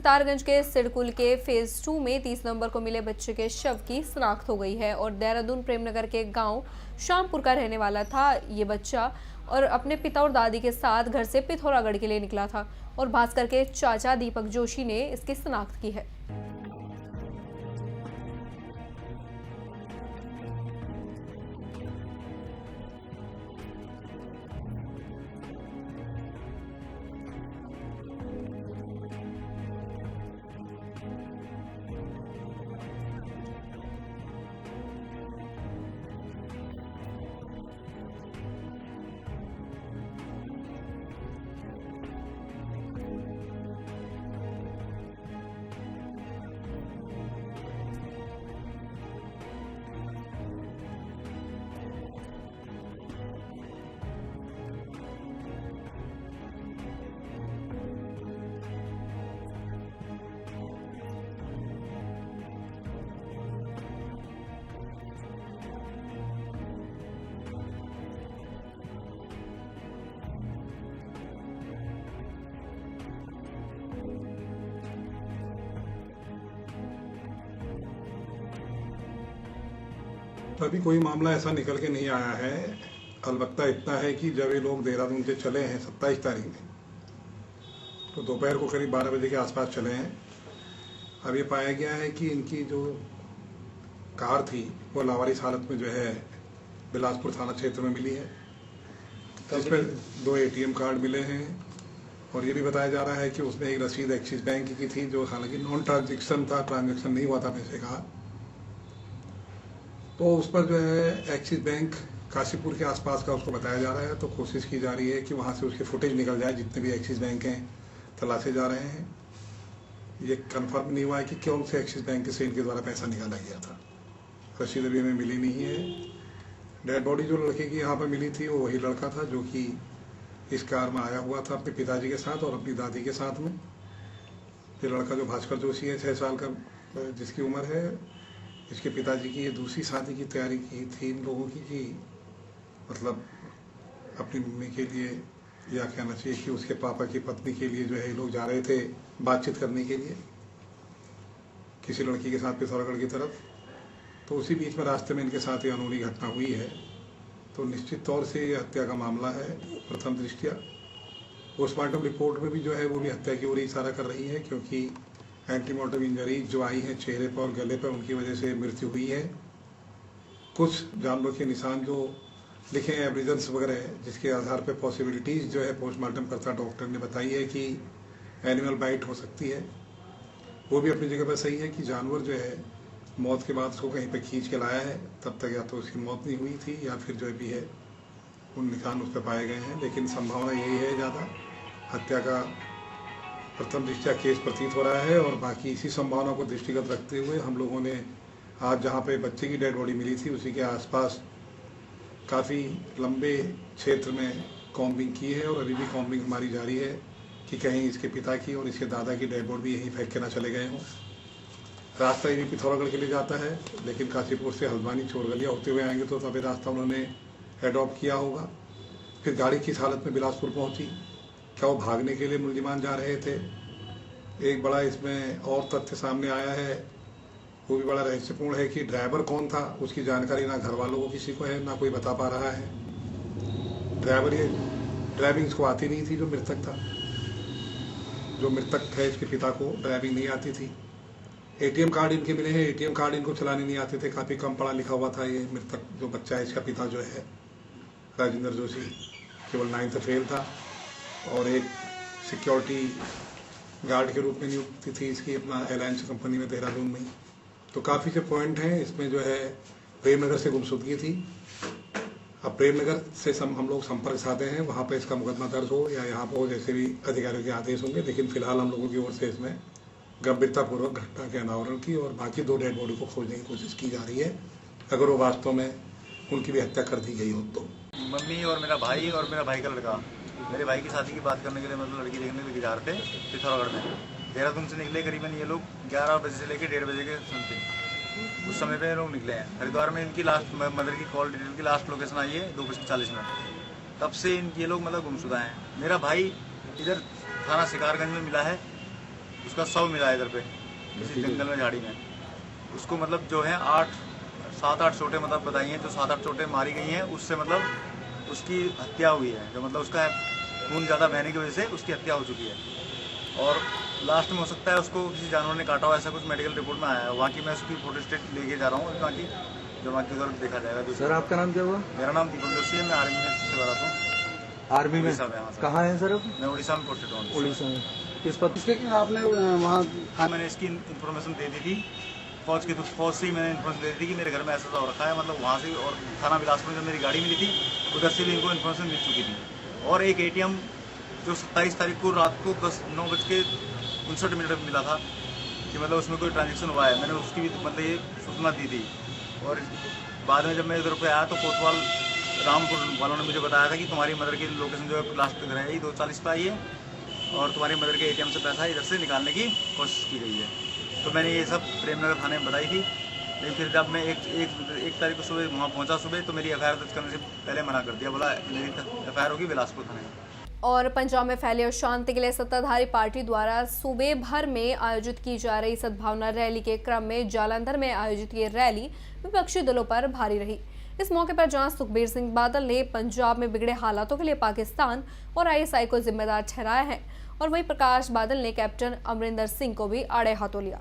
सितारगंज के सिडकुल के फेज 2 में 30 नवंबर को मिले बच्चे के शव की शिनाख्त हो गई है और देहरादून प्रेमनगर के गांव शामपुर का रहने वाला था ये बच्चा और अपने पिता और दादी के साथ घर से पिथौरागढ़ के लिए निकला था और भास्कर के चाचा दीपक जोशी ने इसकी शिनाख्त की है। तो अभी कोई मामला ऐसा निकल के नहीं आया है। अलबत्ता इतना है कि जब ये लोग देहरादून से चले हैं 27 तारीख में, तो दोपहर को करीब 12 बजे के आसपास चले हैं। अब ये पाया गया है कि इनकी जो कार थी वो लावारिस हालत में जो है बिलासपुर थाना क्षेत्र में मिली है, जिसमें 2 ATM कार्ड मिले हैं और ये भी बताया जा रहा है कि उसमें एक रसीद एक्सिस बैंक की थी जो हालांकि नॉन ट्रांजेक्शन था, ट्रांजेक्शन नहीं हुआ था पैसे का। तो उस पर जो है एक्सिस बैंक काशीपुर के आसपास का उसको बताया जा रहा है। तो कोशिश की जा रही है कि वहाँ से उसके फुटेज निकल जाए, जितने भी एक्सिस बैंक हैं तलाशे जा रहे हैं। ये कंफर्म नहीं हुआ है कि कौन से एक्सिस बैंक से इनके द्वारा पैसा निकाला गया था। रसीद अभी हमें मिली नहीं है। डेड बॉडी जो लड़के की यहाँ पर मिली थी वो वही लड़का था जो कि इस कार में आया हुआ था अपने पिताजी के साथ और अपनी दादी के साथ में। ये लड़का जो भास्कर जोशी है 6 साल का जिसकी उम्र है, इसके पिताजी की ये दूसरी शादी की तैयारी की थी इन लोगों की, कि मतलब अपनी मम्मी के लिए या कहना चाहिए कि उसके पापा की पत्नी के लिए जो है ये लोग जा रहे थे बातचीत करने के लिए किसी लड़की के साथ पिथौरागढ़ की तरफ। तो उसी बीच में रास्ते में इनके साथ ये अनहोनी घटना हुई है। तो निश्चित तौर से ये हत्या का मामला है प्रथम दृष्टया। पोस्टमार्टम रिपोर्ट में भी जो है वो भी हत्या की ओर इशारा कर रही है, क्योंकि एंटीमॉर्टम इंजरीज जो आई हैं चेहरे पर और गले पर, उनकी वजह से मृत्यु हुई है। कुछ जानवरों के निशान जो लिखे हैं एविडेंस वगैरह, जिसके आधार पर पॉसिबिलिटीज जो है पोस्टमार्टम करता डॉक्टर ने बताई है कि एनिमल बाइट हो सकती है। वो भी अपनी जगह पर सही है कि जानवर जो है मौत के बाद उसको कहीं पर खींच के लाया है, तब तक या तो उसकी मौत नहीं हुई थी या फिर जो भी है उन निशान उस पर पाए गए हैं। लेकिन संभावना यही है ज़्यादा हत्या का प्रथम दृष्टया केस प्रतीत हो रहा है। और बाकी इसी संभावना को दृष्टिगत रखते हुए हम लोगों ने आज जहाँ पे बच्चे की डेड बॉडी मिली थी उसी के आसपास काफ़ी लंबे क्षेत्र में कॉम्बिंग की है और अभी भी कॉम्बिंग हमारी जारी है कि कहीं इसके पिता की और इसके दादा की डेड बॉडी यहीं फेंक के ना चले गए हों। रास्ता ये भी पिथौरागढ़ के लिए जाता है, लेकिन काशीपुर से हल्द्वानी चोरगलिया होते हुए आएंगे तो तभी रास्ता उन्होंने एडॉप्ट किया होगा। फिर गाड़ी किस हालत में बिलासपुर पहुँची, क्या वो भागने के लिए मुलजिमान जा रहे थे। एक बड़ा इसमें और तथ्य सामने आया है, वो भी बड़ा रहस्यपूर्ण है कि ड्राइवर कौन था उसकी जानकारी ना घर वालों को किसी को है, ना कोई बता पा रहा है। ड्राइवर ये ड्राइविंग इसको आती नहीं थी, जो मृतक था, जो मृतक है इसके पिता को ड्राइविंग नहीं आती थी। ATM कार्ड इनके मिले हैं, ATM कार्ड इनको चलाने नहीं आते थे, काफ़ी कम पढ़ा लिखा हुआ था ये मृतक जो बच्चा है इसका पिता जो है राजेंद्र जोशी, केवल 9th फेल था और एक सिक्योरिटी गार्ड के रूप में नियुक्ति थी इसकी अपना एलायंस कंपनी में देहरादून में। तो काफ़ी से पॉइंट हैं इसमें जो है। प्रेमनगर से गुमशुदगी थी। अब प्रेमनगर से हम लोग संपर्क साधे हैं, वहाँ पे इसका मुकदमा दर्ज हो या यहाँ पर हो, जैसे भी अधिकारियों के आदेश होंगे। लेकिन फिलहाल हम लोगों की ओर से इसमें गंभीरतापूर्वक घटना के अनावरण की और बाकी 2 डेड बॉडी को खोजने की कोशिश की जा रही है, अगर वो वास्तव में उनकी भी हत्या कर दी गई हो तो। मम्मी और मेरा भाई और मेरा भाई का लड़का मेरे भाई की शादी की बात करने के लिए मतलब लड़की देखने के लिए जा रहे थे पिथौरागढ़ में। देहरादून से निकले करीबन ये लोग 11 बजे से लेकर 1:30 बजे के समथिंग उस समय पे ये लोग निकले हैं। हरिद्वार में इनकी लास्ट मदर की कॉल डिटेल की लास्ट लोकेशन आई है 2:40। तब से ये लोग मतलब गुमशुदा हैं। मेरा भाई इधर थाना शिकारगंज में मिला है उसका शव मिला है इधर पे किसी जंगल में, झाड़ी में। उसको मतलब जो है 7-8 चोटें मतलब बताई हैं, जो 7-8 चोटें मारी गई हैं, उससे मतलब उसकी हत्या हुई है। जो मतलब उसका खून ज़्यादा बहने की वजह से उसकी हत्या हो चुकी है। और लास्ट में हो सकता है उसको किसी जानवर ने काटा हो, ऐसा कुछ मेडिकल रिपोर्ट में आया है। वहाँ की मैं उसकी फोटो स्टेट लेके जा रहा हूँ, वहाँ की जो वहाँ की जरूरत देखा जाएगा। सर आपका नाम क्या हुआ? मेरा नाम दीपक जोशी है, मैं आर्मी में सेवा रहा हूँ। आर्मी में? उड़ीसा में। हाँ सर। कहाँ है सर अब? मैं उड़ीसा में पोस्टेड हूँ। उड़ीसा में। किस पद से आपने वहाँ? मैंने इसकी इन्फॉर्मेशन दे दी थी फौज से ही मैंने इन्फॉर्मेशन दे दी थी कि मेरे घर में ऐसा हो रखा है, मतलब वहाँ से। और थाना बिलासपुर में जब मेरी गाड़ी मिली थी उधर से भी इनको इन्फॉर्मेशन मिल चुकी थी। और एक ATM जो 27 तारीख को रात को 9:59 में मिला था कि मतलब उसमें कोई ट्रांजेक्शन हुआ है, मैंने उसकी भी मतलब ये सूचना दी थी। और बाद में जब मैं इधर पे आया तो कोतवाल रामपुर वालों ने मुझे बताया था कि तुम्हारी मदर की लोकेशन जो है लास्ट घर है 240 पे आई है और तुम्हारी मदर के ATM से पैसा इधर से निकालने की कोशिश की गई है। तो मैंने ये सब प्रेमनगर थाने में बताई थी। लेकिन फिर जब मैं एक तारीख को सुबह वहाँ पहुँचा सुबह, तो मेरी FIR दर्ज करने से पहले मना कर दिया, बोला मेरी FIR होगी बिलासपुर थाने में। और पंजाब में फैले अशांति के लिए सत्ताधारी पार्टी द्वारा सूबे भर में आयोजित की जा रही सद्भावना रैली के क्रम में जालंधर में आयोजित ये रैली विपक्षी दलों पर भारी रही। इस मौके पर जहां सुखबीर सिंह बादल ने पंजाब में बिगड़े हालातों के लिए पाकिस्तान और ISI को जिम्मेदार ठहराया है, और वहीं प्रकाश बादल ने कैप्टन अमरिंदर सिंह को भी आड़े हाथों लिया।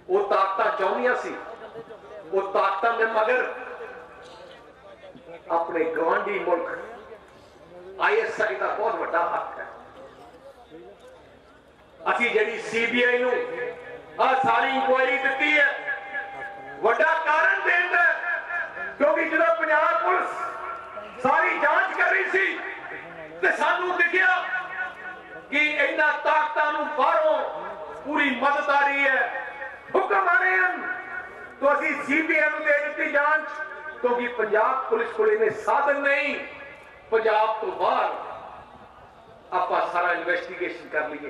वो ताकत चाहनिया सी, वो ताकत ने मगर अपने गवांढी मुल्क ISI का बहुत बड़ा हक है। असी जी CBI नूं सारी इंक्वायरी दी है, बड़ा कारण देंदा, क्योंकि जो पंजाब पुलिस सारी जांच कर रही सी ते सानू दिखिया कि इन्हां ताकतां नूं बाहरों पूरी मदद आ रही है, हुक्म आ रहे हैं, तो असी CBI नूं दे दी जांच, क्योंकि पंजाब पुलिस को इन्हें साधन नहीं, पंजाब तो बाहर आप सारा इन्वेस्टिगेशन कर लिए।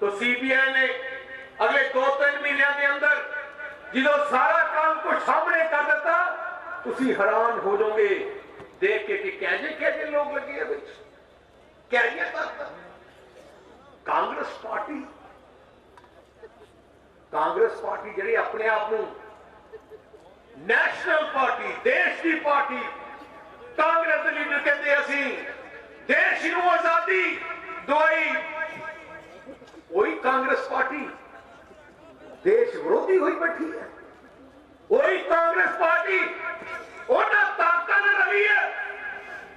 तो CBI ने अगले 2-3 महीनों के अंदर जो सारा काम को सामने कर देता, तुसी हैरान हो जाओगे देख के कि कैसे लोग लगे हैं, कैसे कांग्रेस पार्टी जी अपने आप को नेशनल पार्टी, देश की पार्टी, कांग्रेस के लीडर कहते असी देश नूं आजादी दवाई, वही कांग्रेस पार्टी देश विरोधी हुई बैठी है। वही कांग्रेस पार्टी उन्होंने ताकत ने रली है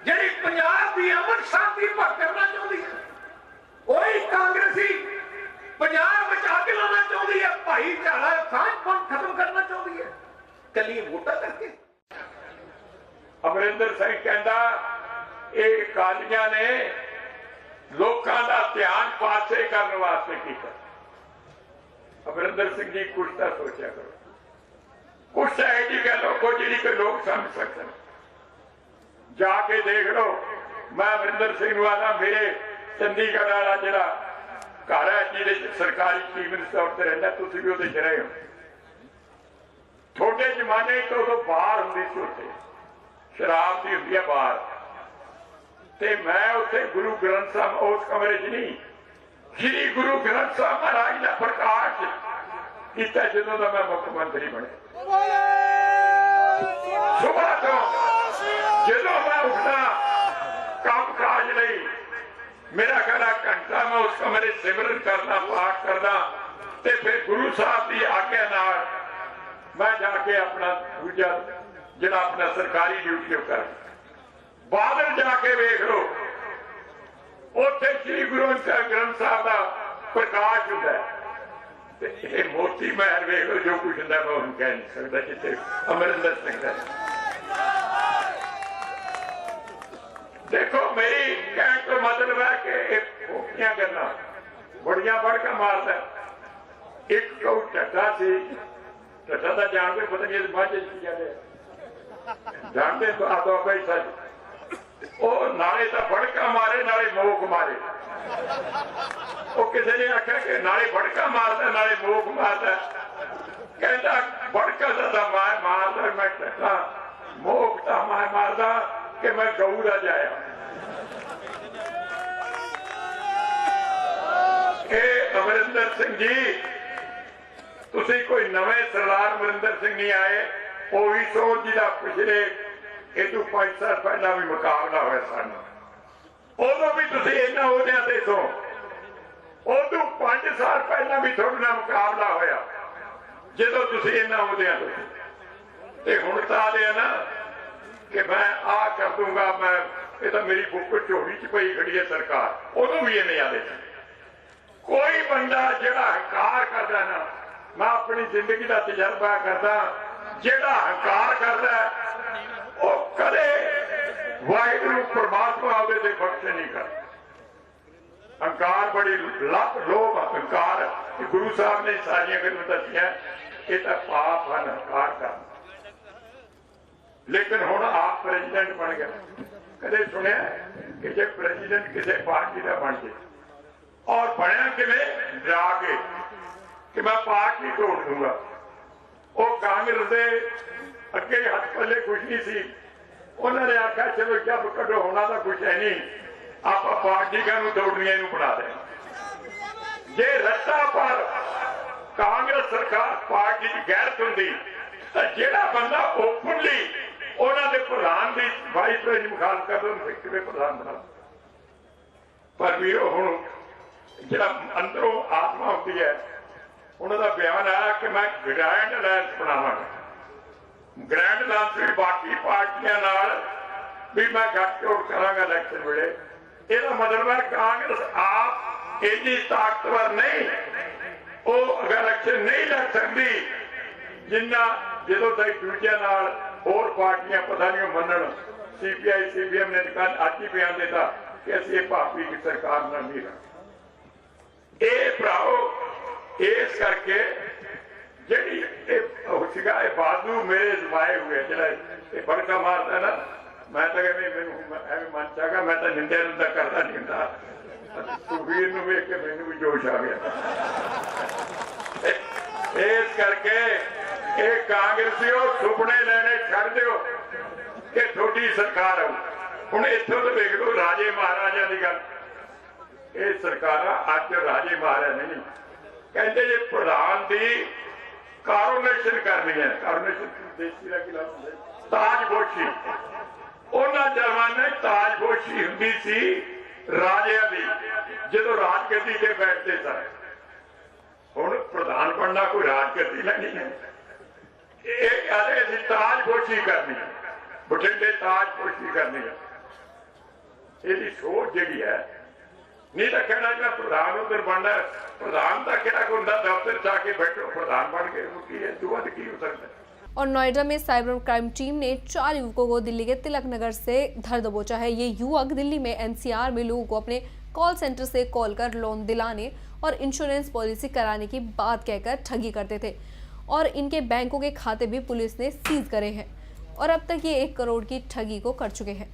जी पंजाब की अमन शांति भंग करना चाहती है। वही कांग्रेसी पंजाब में अग लाना चाहती है, भाईचारा सांझपन खत्म करना चाहती है, कली वोटा करके। अमरिंदर सिंह कहता ये अकालियां ने लोगों का ध्यान पासे करने वास्ते किया। अमरिंदर सिंह जी कुछ तो सोचा करो, कुछ ऐसी गल हो जी लोग समझ सकते। जाके देख लो, मैं अमरिंदर सिंह वाला मेरे चंडीगढ़ वाला जरा घर है जिसे सरकारी चीफ मिनिस्टर तौर पर रहना, तुम भी वो रहे हो। थोड़े जमाने तो उदो बाहर होंगी सी, उत्थे शराब की होंगी है बाहर, ते मैं उत्थे गुरु ग्रंथ साहब उस कमरे च नहीं, श्री गुरु ग्रंथ साहब महाराज का प्रकाश किया जो मैं मुख्यमंत्री बने। सुबह तो जो मैं उठना काम काज नहीं, मेरा कहना घंटा मैं उस कमरे सिमरन करना, पाठ करना, ते फिर गुरु साहब की आज्ञा नाल मैं जाके अपना दूजा ਜਿਹੜਾ ਆਪਣਾ ਸਰਕਾਰੀ ਡਿਊਟੀ ਉਹ ਕਰ। ਬਾਦਲ ਜਾ ਕੇ ਵੇਖ ਲਓ, ਉੱਥੇ ਸ੍ਰੀ ਗੁਰੂ ਗ੍ਰੰਥ ਸਾਹਿਬ ਦਾ ਪ੍ਰਕਾਸ਼ ਹੁੰਦਾ ਹੈ। ਤੇ ਇਹ ਮੋਤੀ ਮਹਿਲ ਵੇਖ ਲਓ, ਜੋ ਕੁਝ ਹੁੰਦਾ ਮੈਂ ਉਹਨੂੰ ਕਹਿ ਨਹੀਂ ਸਕਦਾ ਜਿੱਥੇ ਅਮਰਿੰਦਰ ਸਿੰਘ ਦਾ। ਦੇਖੋ ਮੇਰੀ ਕਹਿਣ ਤੋਂ ਮਤਲਬ ਹੈ ਕਿ ਇਹ ਫੋਕੀਆਂ ਗੱਲਾਂ ਬੜੀਆਂ ਬੜਕਾ ਮਾਰਦਾ। ਇੱਕ ਕਹੂ ਟੱਟਾ ਸੀ, ਟੱਟਾ ਦਾ ਜਾਣਦੇ ਪਤਾ ਨਹੀਂ ਬਾਅਦ ਕੀ ਜਾਂਦੇ ਜਾਣਦੇ ਆ ਤਾਂ ਪੈਸਾ ਉਹ ਨਾਲੇ ਤਾਂ ਬੜਕਾ ਮਾਰੇ ਨਾਲੇ ਮੋਕ ਮਾਰੇ। ਉਹ ਕਿਸੇ ਨੇ ਆਖਿਆ ਕਿ ਨਾਲੇ ਬੜਕਾ ਮਾਰਦਾ ਨਾਲੇ ਮੋਕ ਮਾਰਦਾ। ਕਹਿੰਦਾ ਬੜਕਾ ਤਾਂ ਮੈਂ ਮਾਰਦਾ, ਮੈਂ ਟੱਟਾ ਮੋਕ ਤਾਂ ਮੈਂ ਮਾਰਦਾ ਕਿ ਮੈਂ ਗਊ ਦਾ ਜਾਇਆ। ਇਹ ਅਮਰਿੰਦਰ ਸਿੰਘ ਜੀ, ਤੁਸੀਂ ਕੋਈ ਨਵੇਂ ਸਰਦਾਰ ਅਮਰਿੰਦਰ ਸਿੰਘ ਨਹੀਂ ਆਏ। ਉਹ ਵੀ ਸੋ ਜਿਹਦਾ ਪਿਛਲੇ ਇਹ ਤੋਂ 5 ਸਾਲ ਪਹਿਲਾਂ ਵੀ ਮੁਕਾਬਲਾ ਹੋਇਆ ਸਾਨੂੰ, ਉਦੋਂ ਵੀ ਤੁਸੀਂ ਇਹਨਾਂ ਅਹੁਦਿਆਂ ਤੇ ਸੋ। ਉਦੋਂ 5 ਸਾਲ ਪਹਿਲਾਂ ਵੀ ਤੁਹਾਡੇ ਨਾਲ ਮੁਕਾਬਲਾ ਹੋਇਆ ਜਦੋਂ ਤੁਸੀਂ ਇਹਨਾਂ ਅਹੁਦਿਆਂ ਤੇ। ਤੇ ਹੁਣ ਤਾਂ ਆਦੇ ਨਾ ਕਿ ਮੈਂ ਆ ਕਰ ਦੂੰਗਾ, ਮੈਂ ਇਹ ਤਾਂ ਮੇਰੀ ਬੁੱਕ ਝੋਲੀ ਚ ਪਈ ਖੜੀ ਹੈ ਸਰਕਾਰ। ਉਦੋਂ ਵੀ ਇਹਨੇ ਆਦੇ ਕੋਈ ਬੰਦਾ ਜਿਹੜਾ ਹੰਕਾਰ ਕਰਦਾ ਨਾ, ਮੈਂ ਆਪਣੀ ਜ਼ਿੰਦਗੀ ਦਾ ਤਜਰਬਾ ਕਰਦਾ, ਜਿਹੜਾ ਹੰਕਾਰ ਕਰਦਾ ਉਹ ਕਦੇ ਵਾਹਿਗੁਰੂ ਪਰਮਾਤਮਾ ਉਹਦੇ ਤੇ ਬਖਸ਼ ਨਹੀਂ ਕਰਦਾ। ਹੰਕਾਰ ਬੜੀ ਲੱਖ ਲੋਭ ਹੰਕਾਰ, ਗੁਰੂ ਸਾਹਿਬ ਨੇ ਸਾਰੀਆਂ ਗੱਲਾਂ ਦੱਸੀਆਂ, ਇਹ ਤਾਂ ਪਾਪ ਹਨ ਹੰਕਾਰ ਕਰਨਾ। ਲੇਕਿਨ ਹੁਣ ਆਪ ਪ੍ਰੈਜ਼ੀਡੈਂਟ ਬਣ ਗਿਆ। ਕਦੇ ਸੁਣਿਆ ਕਿ ਜੇ ਪ੍ਰੈਜ਼ੀਡੈਂਟ ਕਿਸੇ ਪਾਰਟੀ ਦਾ ਬਣ ਜੇ, ਔਰ ਬਣਿਆ ਕਿਵੇਂ? ਡਰਾ ਕੇ ਕਿ ਮੈਂ ਪਾਰਟੀ ਤੋੜ ਦੂੰਗਾ। ਉਹ ਕਾਂਗਰਸ ਦੇ ਅੱਗੇ ਹੱਥ ਪੱਲੇ ਕੁਛ ਨਹੀਂ ਸੀ। ਉਹਨਾਂ ਨੇ ਆਖਿਆ ਚਲੋ ਜਬ ਕੱਢੋ, ਹੋਣਾ ਤਾਂ ਕੁਛ ਹੈ ਨਹੀਂ, ਆਪਾਂ ਪਾਰਟੀ ਕਾਹਨੂੰ ਤੋੜਨੀਆਂ, ਇਹਨੂੰ ਬਣਾ ਦੇ। ਜੇ ਰੱਤਾ ਪਰ ਕਾਂਗਰਸ ਸਰਕਾਰ ਪਾਰਟੀ ਦੀ ਗੈਰਤ ਹੁੰਦੀ ਤਾਂ ਜਿਹੜਾ ਬੰਦਾ ਓਪਨਲੀ ਉਹਨਾਂ ਦੇ ਪ੍ਰਧਾਨ ਦੀ ਵਾਈਸ ਪ੍ਰੈਜ਼ੀਡੈਂਟ ਮੁਖਾਲਫ ਕਰਦਾ ਉਹਨੂੰ ਕਿਵੇਂ ਪ੍ਰਧਾਨ ਬਣਾ। ਪਰ ਵੀਰੋ ਹੁਣ ਜਿਹੜਾ ਅੰਦਰੋਂ ਆਤਮਾ ਹੁੰਦੀ ਹੈ, ਉਹਨਾਂ ਦਾ ਬਿਆਨ ਆਇਆ ਕਿ ਮੈਂ ਗ੍ਰੈਂਡ ਅਲਾਇੰਸ ਬਣਾਵਾਂਗਾ। ਗ੍ਰੈਂਡ ਅਲਾਇੰਸ ਵੀ ਬਾਕੀ ਪਾਰਟੀਆਂ ਨਾਲ ਵੀ ਮੈਂ ਗੱਠਜੋੜ ਕਰਾਂਗਾ ਇਲੈਕਸ਼ਨ ਵੇਲੇ। ਇਹਦਾ ਮਤਲਬ ਹੈ ਕਾਂਗਰਸ ਆਪ ਇੰਨੀ ਤਾਕਤਵਰ ਨਹੀਂ, ਉਹ ਇਲੈਕਸ਼ਨ ਨਹੀਂ ਲੜ ਸਕਦੀ ਜਿੰਨਾ ਜਦੋਂ ਤੱਕ ਦੂਜਿਆਂ ਨਾਲ ਹੋਰ ਪਾਰਟੀਆਂ ਪਤਾ ਨਹੀਂ ਉਹ ਮੰਨਣ। CPI CPM ਨੇ ਕੱਲ ਅੱਜ ਹੀ ਬਿਆਨ ਦਿੱਤਾ ਕਿ ਅਸੀਂ ਇਹ ਭਾਰਤੀ ਦੀ ਸਰਕਾਰ ਨਾਲ ਨਹੀਂ ਰਹਿਣਾ। ਇਹ ਭਰਾਓ ਇਸ ਕਰਕੇ ਜਿਹੜੀ ਇਹ ਸੀਗਾ, ਇਹ ਬਾਦੂ ਮੇਰੇ ਜਮਾਏ ਹੋਏ ਜਿਹੜਾ ਇਹ ਬੜਕਾ ਮਾਰਦਾ ਨਾ, ਮੈਂ ਤਾਂ ਕਹਿੰਦਾ ਮੈਨੂੰ ਐਵੇਂ ਮਨ ਚਾਗਾ, ਮੈਂ ਤਾਂ ਨਿੰਦਿਆ ਨੁੰਦਾ ਕਰਦਾ ਨਹੀਂ ਹੁੰਦਾ। ਸੁਖਬੀਰ ਨੂੰ ਵੇਖ ਕੇ ਮੈਨੂੰ ਵੀ ਜੋਸ਼ ਆ ਗਿਆ। ਇਸ ਕਰਕੇ ਇਹ ਕਾਂਗਰਸੀਓ ਸੁਪਨੇ ਲੈਣੇ ਛੱਡ ਦਿਓ ਕਿ ਤੁਹਾਡੀ ਸਰਕਾਰ ਆਊ। ਹੁਣ ਇੱਥੋਂ ਤੋਂ ਵੇਖ ਲਓ ਰਾਜੇ ਮਹਾਰਾਜਾ ਦੀ ਗੱਲ। ਇਹ ਸਰਕਾਰਾਂ ਅੱਜ ਰਾਜੇ ਮਹਾਰਾਜਾ ਨਹੀਂ ਕਹਿੰਦੇ, ਜੇ ਪ੍ਰਧਾਨ ਦੀ ਕਾਰੋਨੇਸ਼ਨ ਕਰਨੀ ਹੈ, ਕਾਰੋਨੇਸ਼ਨ ਦੇਸ਼ੀ ਦਾ ਕੀ ਲਫ਼ਜ਼ ਹੈ, ਤਾਜਪੋਸ਼ੀ। ਉਹਨਾਂ ਜ਼ਮਾਨੇ ਤਾਜਪੋਸ਼ੀ ਹੁੰਦੀ ਸੀ ਰਾਜਿਆਂ ਦੀ, ਜਦੋਂ ਰਾਜਗੱਦੀ ਤੇ ਬੈਠਦੇ ਸਨ। ਹੁਣ ਪ੍ਰਧਾਨ ਬਣਨਾ ਕੋਈ ਰਾਜਗੱਦੀ ਨਹੀਂ ਹੈ। ਇਹ ਕਹਿੰਦੇ ਅਸੀਂ ਤਾਜਪੋਸ਼ੀ ਕਰਨੀ ਹੈ, ਬਠਿੰਡੇ ਤਾਜਪੋਸ਼ੀ ਕਰਨੀ ਹੈ। ਇਹਦੀ ਸੋਚ ਜਿਹੜੀ ਹੈ, ਨਹੀਂ ਤਾਂ ਕਹਿਣਾ ਜਿਹੜਾ ਪ੍ਰਧਾਨ ਉਧਰ ਬਣਨਾ, प्रधान का क्या गुंडा दफ्तर जाके बैठो, प्रधान बन के की है, दुआ की हो सकता है। और नोएडा में साइबर क्राइम टीम ने 4 युवकों को दिल्ली के तिलक नगर से धर दबोचा है। ये युवक दिल्ली में एनसीआर में लोगों को अपने कॉल सेंटर से कॉल कर लोन दिलाने और इंश्योरेंस पॉलिसी कराने की बात कहकर ठगी करते थे और इनके बैंकों के खाते भी पुलिस ने सीज करे हैं और अब तक ये 1 करोड़ की ठगी को कर चुके हैं।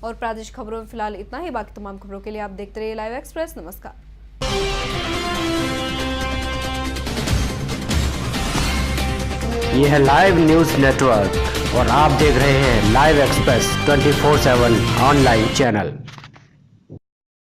और प्रादेशिक खबरों में फिलहाल इतना ही। बाकी तमाम खबरों के लिए आप देखते रहिए लाइव एक्सप्रेस। नमस्कार। ये है लाइव न्यूज नेटवर्क और आप देख रहे हैं लाइव एक्सप्रेस 24/7 ऑनलाइन चैनल।